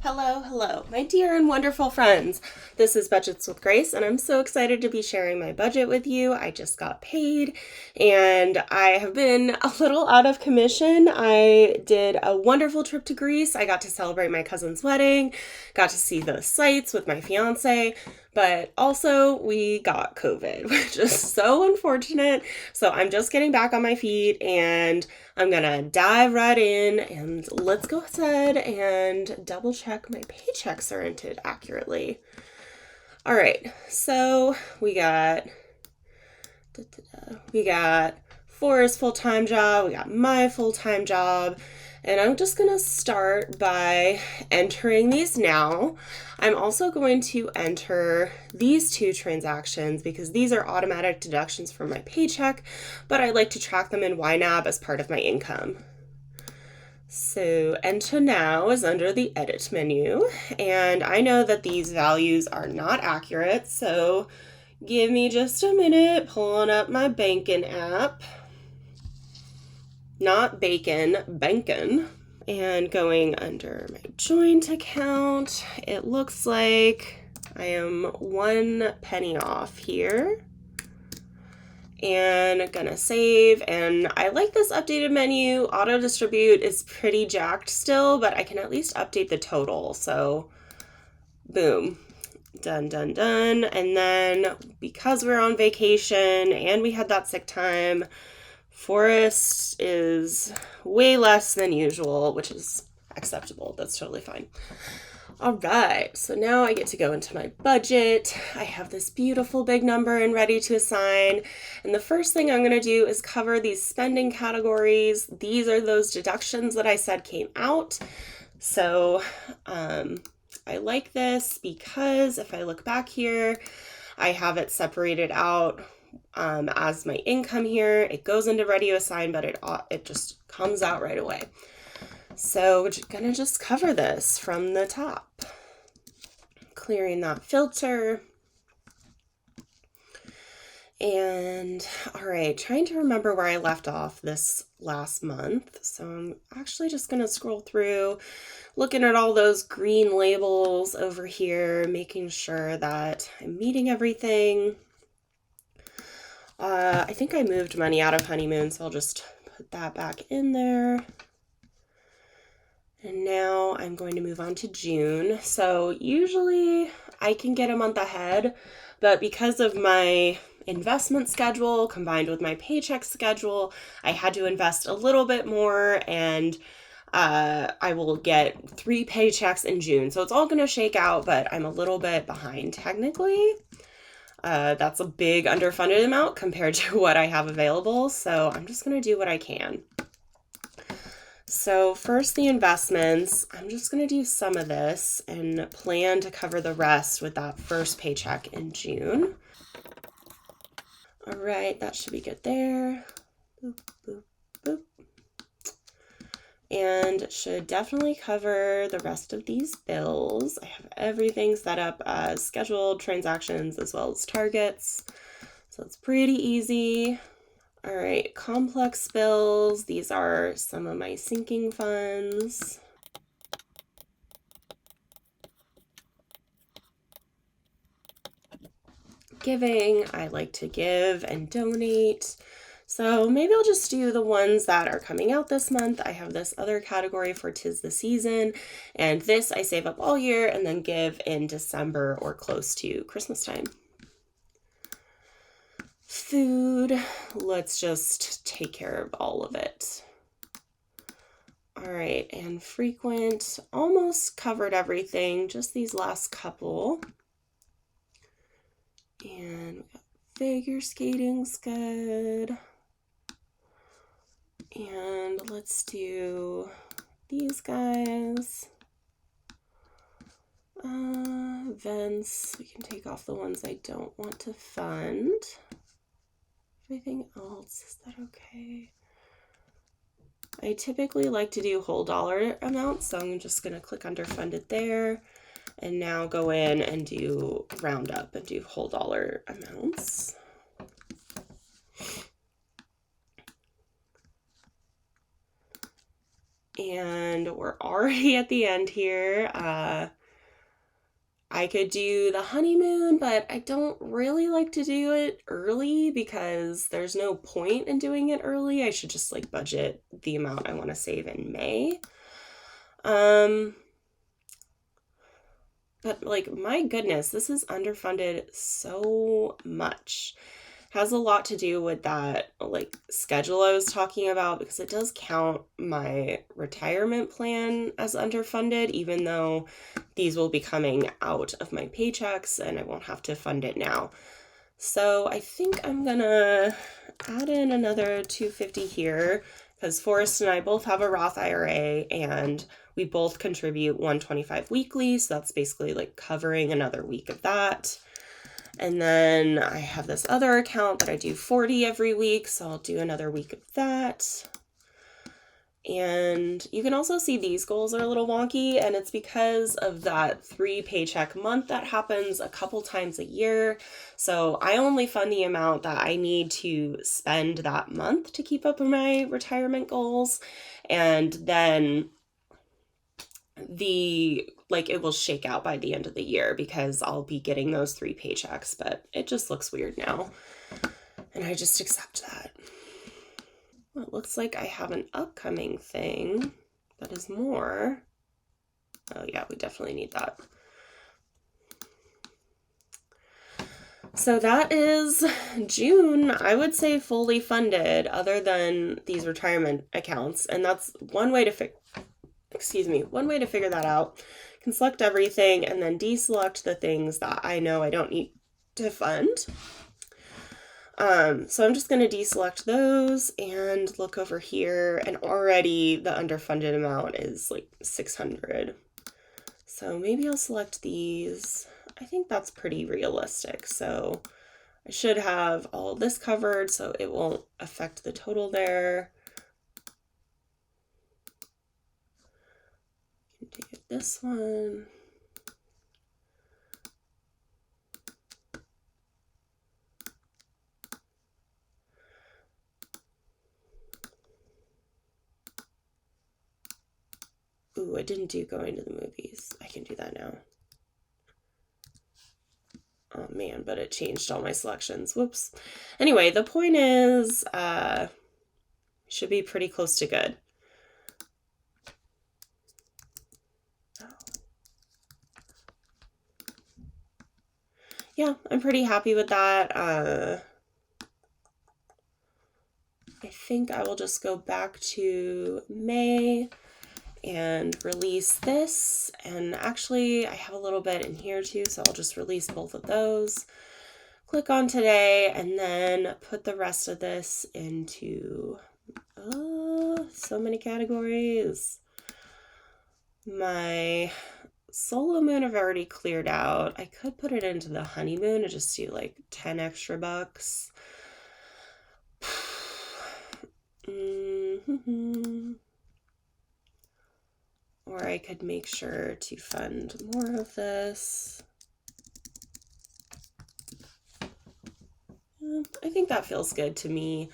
Hello, my dear and wonderful friends. This is Budgets with Grace, and I'm so excited to be sharing my budget with you. I just got paid, and I have been a little out of commission. I did a wonderful trip to Greece. I got to celebrate my cousin's wedding, got to see the sights with my fiance, but also we got COVID, which is so unfortunate. So I'm just getting back on my feet, and I'm gonna dive right in, and let's go ahead and double check my paychecks are entered accurately. All right, so we got Forrest's full-time job, we got my full-time job, and I'm just gonna start by entering these now. I'm also going to enter these two transactions because these are automatic deductions from my paycheck, but I like to track them in YNAB as part of my income. So enter now is under the edit menu, and I know that these values are not accurate, so give me just a minute pulling up my banking app. Not bacon, bankin'. And going under my joint account, it looks like I am 1 penny off here. And gonna save, and I like this updated menu. Auto distribute is pretty jacked still, but I can at least update the total. So boom, done. And then because we're on vacation and we had that sick time, Forrest is way less than usual, which is acceptable. That's totally fine. All right, so now I get to go into my budget. I have this beautiful big number and ready to assign. And the first thing I'm going to do is cover these spending categories. These are those deductions that I said came out. So I like this because if I look back here, I have it separated out as my income here. It goes into ready to assign, but it just comes out right away. So we're gonna just cover this from the top, clearing that filter. And all right, trying to remember where I left off this last month. So I'm actually just gonna scroll through, looking at all those green labels over here, making sure that I'm meeting everything. I think I moved money out of honeymoon, so I'll just put that back in there. And now I'm going to move on to June. So usually I can get a month ahead, but because of my investment schedule combined with my paycheck schedule, I had to invest a little bit more, and I will get 3 paychecks in June. So it's all going to shake out, but I'm a little bit behind technically. That's a big underfunded amount compared to what I have available. So I'm just going to do what I can. So first, the investments. I'm just going to do some of this and plan to cover the rest with that first paycheck in June. All right, that should be good there. Boop, boop, boop. And should definitely cover the rest of these bills. I have everything set up as scheduled transactions as well as targets. So it's pretty easy. All right, complex bills. These are some of my sinking funds. Giving, I like to give and donate. So maybe I'll just do the ones that are coming out this month. I have this other category for 'Tis the Season, and this I save up all year and then give in December or close to Christmas time. Food, let's just take care of all of it. All right, and frequent, almost covered everything, just these last couple. And we got figure skating's good. And let's do these guys. Events, we can take off the ones I don't want to fund. Everything else, is that okay? I typically like to do whole dollar amounts, so I'm just going to click under funded there, and now go in and do round up and do whole dollar amounts. And we're already at the end here. I could do the honeymoon, but I don't really like to do it early because there's no point in doing it early. I should just like budget the amount I want to save in May. But like, my goodness, this is underfunded so much. Has a lot to do with that like schedule I was talking about, because it does count my retirement plan as underfunded, even though these will be coming out of my paychecks and I won't have to fund it now. So I think I'm gonna add in another $250 here, because Forrest and I both have a Roth IRA and we both contribute $125 weekly, so that's basically like covering another week of that. And then I have this other account that I do $40 every week, so I'll do another week of that. And you can also see these goals are a little wonky, and it's because of that 3 paycheck month that happens a couple times a year. So I only fund the amount that I need to spend that month to keep up with my retirement goals. And then it will shake out by the end of the year because I'll be getting those 3 paychecks, but it just looks weird now. And I just accept that. Well, it looks like I have an upcoming thing that is more. Oh yeah, we definitely need that. So that is June, I would say fully funded, other than these retirement accounts. And that's one way to figure that out. I can select everything and then deselect the things that I know I don't need to fund. So I'm just going to deselect those and look over here, and already the underfunded amount is like 600. So maybe I'll select these. I think that's pretty realistic. So I should have all this covered so it won't affect the total there. Take this one. Ooh, I didn't do going to the movies. I can do that now. Oh man, but it changed all my selections. Whoops. Anyway, the point is, should be pretty close to good. Yeah, I'm pretty happy with that. I think I will just go back to May and release this. And actually, I have a little bit in here too, so I'll just release both of those. Click on today, and then put the rest of this into, so many categories. My solo moon I've already cleared out. I could put it into the honeymoon and just do like 10 extra bucks. Or I could make sure to fund more of this. I think that feels good to me.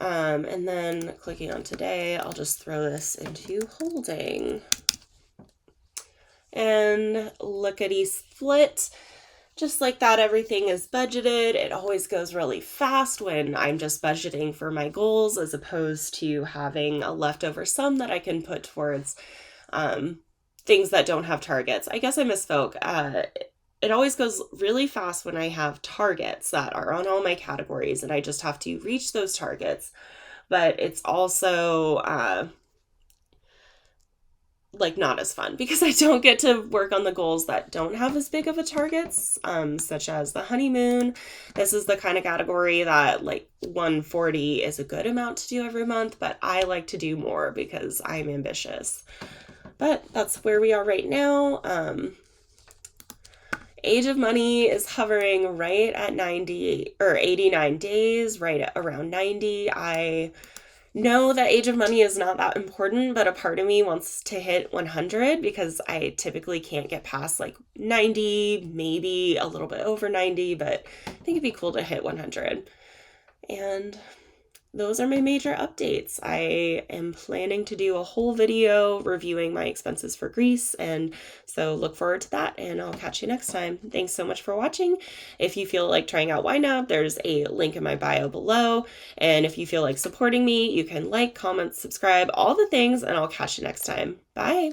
And then clicking on today, I'll just throw this into holding. And lickety split. Just like that, everything is budgeted. It always goes really fast when I'm just budgeting for my goals, as opposed to having a leftover sum that I can put towards things that don't have targets. I guess I misspoke. It always goes really fast when I have targets that are on all my categories and I just have to reach those targets. But it's also like not as fun because I don't get to work on the goals that don't have as big of a targets, such as the honeymoon. This is the kind of category that like 140 is a good amount to do every month, but I like to do more because I'm ambitious. But that's where we are right now. Age of money is hovering right at 90 or 89 days, right at around 90. I know that age of money is not that important, but a part of me wants to hit 100 because I typically can't get past like 90, maybe a little bit over 90, but I think it'd be cool to hit 100. And those are my major updates. I am planning to do a whole video reviewing my expenses for Greece, and so look forward to that, and I'll catch you next time. Thanks so much for watching. If you feel like trying out YNAB, there's a link in my bio below, and if you feel like supporting me, you can like, comment, subscribe, all the things, and I'll catch you next time. Bye!